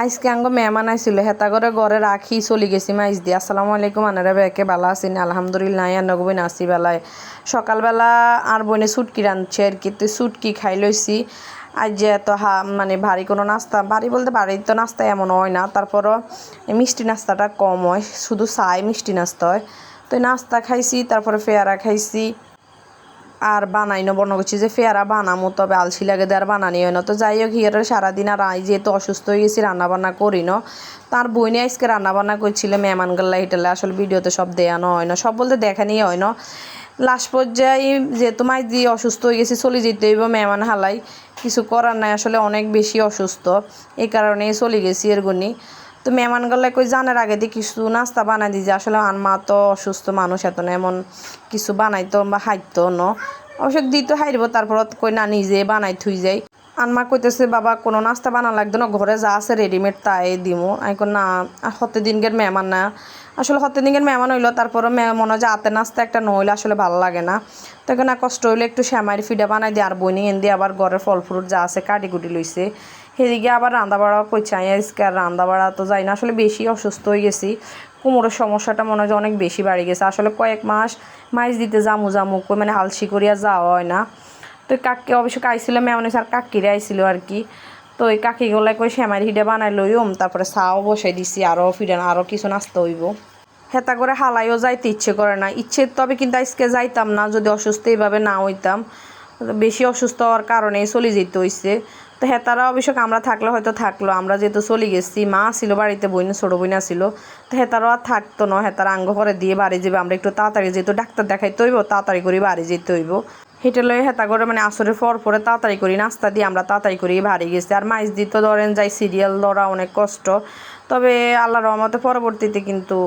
আজকে আঙ্গ মেহমান আইছিল হেতা করে ঘরে রাখি চলে গেছি মাইজ দিয়ে। আসসালামু আলাইকুম আনারা বেকে ভালো আছেন? আলহামদুলিল্লাহ আন্না বইন আসি বেলায় সকালবেলা আর বইনে সুটকি রাঁধছে আর কি। তো সুটকি খাই লইছি। আজ যে এত মানে ভারী কোনো নাস্তা, ভারী বলতে ভারী তো নাস্তা এমন হয় না, তারপরও মিষ্টি নাস্তাটা কম হয়, শুধু চাই মিষ্টি নাস্তা হয়। তো নাস্তা খাইছি, তারপরে পেয়ারা খাইছি আর বানাইনো বর্ণ করছি যে ফেয়ারা বানামো, তবে আলসি লাগে আর বানানি হয় না। তো যাই হোক হিয়ার সারাদিন আর আই যেহেতু অসুস্থ হয়ে গেছি রান্নাবান্না করি না। তার বইনে আজকে রান্নাবান্না করছিল মেহমান গাল্লা হিটালে, আসলে ভিডিওতে সব দেয়ানো হয় না, সব বলতে দেখানি হয় না। লাস্ট পর্যায়ে যেহেতু মাই দিয়ে অসুস্থ হয়ে গেছি চলে যেতে হইব মেহমান হালাই, কিছু করার নাই, আসলে অনেক বেশি অসুস্থ, এই কারণেই চলে গেছি এরগুনি। তো মেহমান গেলে কই জানার আগে দিয়ে কিছু নাস্তা বানাই দিই, যে আসলে আনমা তো অসুস্থ মানুষ, এত না এমন কিছু বানাইতো বা হাইতো ন অবশ্য দিতে হাইরব, তারপর কই না নিজে বানাই থুই যাই। আনমা কইতেছে বাবা কোনো নাস্তা বানা লাগতো না, ঘরে যা আছে রেডিমেড তাই দিমু। আমি না হতে দিনকের মেহমান না, আসলে হতে দিনকের মেহমান হইলো, তারপরে মনে হয় যে হাতে নাস্তা একটা নইলে আসলে ভালো লাগে না। তখন না কষ্ট হইলে একটু শ্যামারি ফিডা বানাই দিয়ে আর বইনি এনে আবার ঘরের ফল ফ্রুট যা আছে কাটি কুটি লইছে। সেদিকে আবার রান্না বাড়া কইছে আজকে আর রান্না বাড়া তো যাই না, আসলে বেশি অসুস্থ হয়ে গেছি। কোমরের সমস্যাটা মনে হয় অনেক বেশি বাড়ি গেছে, আসলে কয়েক মাস মাইজ দিতে জামু কই মানে আলসি করিয়া যাওয়া হয় না। তো কাকি অবশ্য আইছিল মেমন আর কাকিরে আইছিল আর কি। তো ওই কাকিগুলাই কই শ্যামারি হিডা বানাই লইম, তারপরে চাও বসাই দিছি, আরও ফিরেন আরও কিছু নাস্তা হইব। হেতা করে হালাইও যাইতে ইচ্ছে করে না, ইচ্ছে তবে কিন্তু আজকে যাইতাম না যদি অসুস্থ এইভাবে না হইতাম, বেশি অসুস্থ হওয়ার কারণেই চলে যেতে হইছে। তো হেতারা অবশ্য আমরা থাকলে হয়তো থাকলো, আমরা যেহেতু চলে গেছি, মা ছিল বাড়িতে, বইন ছোটো বইন ছিল, তো হেতারাও আর থাকতো না, হেতারা আঙ্গ করে দিয়ে বাড়ি যাবে, আমরা একটু তাড়াতাড়ি যেহেতু ডাক্তার দেখাইতে হইব তাড়াতাড়ি করে বাড়ি যেতে হইব। হেঁটে লয়ে হেতা করে মানে আসরের পরে তাড়াতাড়ি করি নাস্তা দিয়ে আমরা তাড়াতাড়ি করি বাড়ি গেছি। আর মাইজ দিত ধরেন যাই সিরিয়াল ধরা অনেক কষ্ট, তবে আল্লাহর রহমতে পরবর্তীতে কিন্তু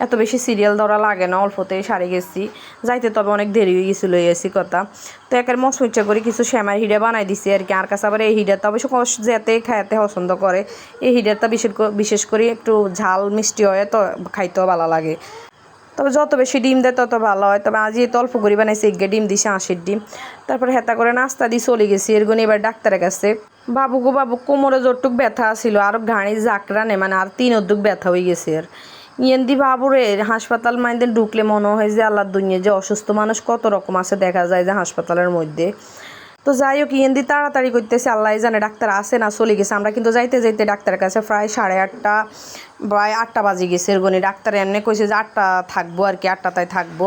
এত বেশি সিরিয়াল ধরা লাগে না, অল্পতেই সারি গেছি যাইতে, তবে অনেক দেরি হয়ে গেছিলো এসি কথা। তো একের মশ ইচ্ছা করে কিছু শ্যামাই হিডা বানাই দিছি আর কি। আর কাছে আবার এই হিডাটা অবশ্য যেতে খাইতে পছন্দ করে, এই হিডাটা বিশেষ করে একটু ঝাল মিষ্টি হয়, তো খাইতেও ভালো লাগে। তবে যত বেশি ডিম দেয় তত ভালো হয়। তবে আজ তো অল্প করে বানাইছি, এগে ডিম দিছে 80 ডিম। তারপরে হেতা করে নাস্তা দিয়ে চলে গেছি এরগুন এবার ডাক্তারের কাছে। বাবু কোমরে যতটুক ব্যথা ছিল আর ঘাড়ি জাকরা নে মানে আর 3 অর্ধেক ব্যথা হয়ে গেছে। আর ইয়েন্দি বাবুরে হাসপাতাল মাইন্দের ঢুকলে মনে হয় যে আল্লাহর দুনিয়া যে অসুস্থ মানুষ কত রকম আছে দেখা যায় যে হাসপাতালের মধ্যে। তো যাই হোক ইয়েন্দি তাড়াতাড়ি করতেছে, আল্লাহ জানে ডাক্তার আসে না চলে গেছে। আমরা কিন্তু যাইতে যাইতে ডাক্তারের কাছে প্রায় 8:30 প্রায় 8টা বাজে গেছে এরগনি। ডাক্তার এমনি কইছে যে 8টা থাকবো আর কি, 8টায় থাকবো,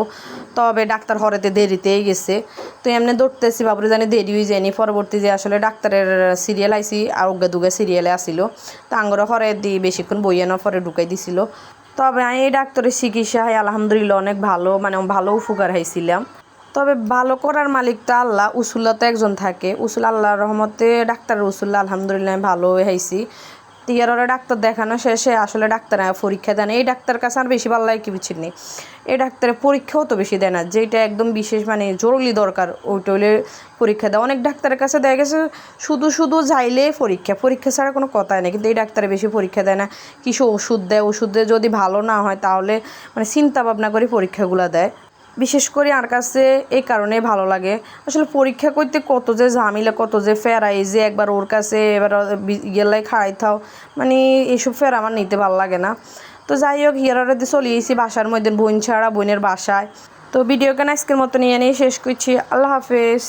তবে ডাক্তার হরেতে দেরিতেই গেছে। তো এমনি দৌড়তেছি বাবুরে জানি দেরি হয়ে যায়নি। পরবর্তী যে আসলে ডাক্তারের সিরিয়াল আইসি আর উগা দুগা সিরিয়ালে আসিল, তো আঙ্গরে হরে দিয়ে বেশিক্ষণ বইয়ানোর পরে ঢুকাই দিছিল। তবে আমি এই ডাক্তারের চিকিৎসা হয় আলহামদুলিল্লাহ অনেক ভালো, মানে ভালো উপকার হয়েছিলাম। তবে ভালো করার মালিক তো আল্লাহ, উসুল্লা তো একজন থাকে, উসুল আল্লাহর রহমতে ডাক্তারের উসুল্লা আলহামদুলিল্লাহ ভালো হয়েছি। তিয়ারে ডাক্তার দেখানো শেষে আসলে ডাক্তার পরীক্ষা দেয় না, এই ডাক্তারের কাছে আর বেশি ভালো লাগে কি বুঝছি নেই, এই ডাক্তারের পরীক্ষাও তো বেশি দেয় না, যেটা একদম বিশেষ মানে জরুরি দরকার ওইটা হলে পরীক্ষা দেয়। অনেক ডাক্তারের কাছে দেখা গেছে শুধু যাইলে পরীক্ষা ছাড়া কোনো কথাই নেই, কিন্তু এই ডাক্তারে বেশি পরীক্ষা দেয় না, কিছু ওষুধ দেয়, ওষুধে যদি ভালো না হয় তাহলে মানে চিন্তা ভাবনা করে পরীক্ষাগুলো দেয়। বিশেষ করে আর কাছে এই কারণে ভালো লাগে, আসলে পরীক্ষা করতে কত যে ঝামেলা, কত যে ফেরাই, যে একবার ওর কাছে এবার গেলাই খাইতাও, মানে এইসব ফের আমার নিতে ভালো লাগে না। তো যাই হোক হিয়ারাতে চলে এসেছি বাসার মধ্যে, বোন ছাড়া বোনের বাসায়। তো ভিডিওকে আজকের মতো নিয়ে শেষ করছি। আল্লাহ হাফেজ।